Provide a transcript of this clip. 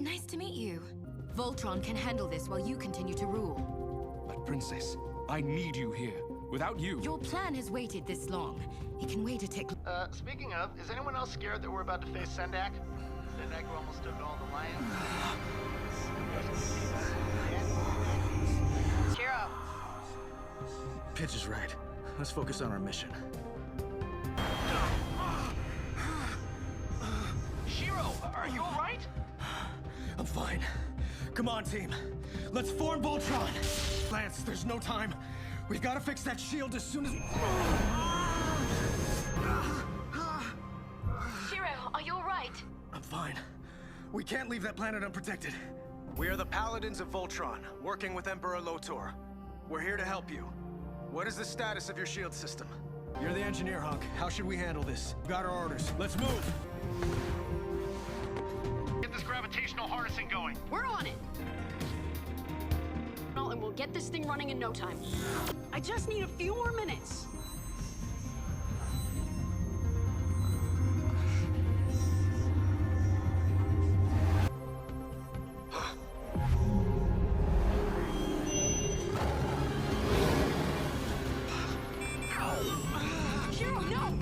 Nice to meet you. Voltron can handle this while you continue to rule. But Princess, I need you here. Without you... Your plan has waited this long. It can wait a tick. Speaking of, is anyone else scared that we're about to face Sendak? Sendak who almost took all the lions? Shiro! Pitch is right. Let's focus on our mission. Shiro, are you alright? I'm fine. Come on, team. Let's form Voltron! Lance, there's no time. We've got to fix that shield as soon as... Shiro, are you alright? I'm fine. We can't leave that planet unprotected. We are the Paladins of Voltron, working with Emperor Lotor. We're here to help you. What is the status of your shield system? You're the engineer, Hunk. How should we handle this? We've got our orders. Let's move! Get this gravitational harnessing going. We're on it! And we'll get this thing running in no time. I just need a few more minutes. Shiro, no!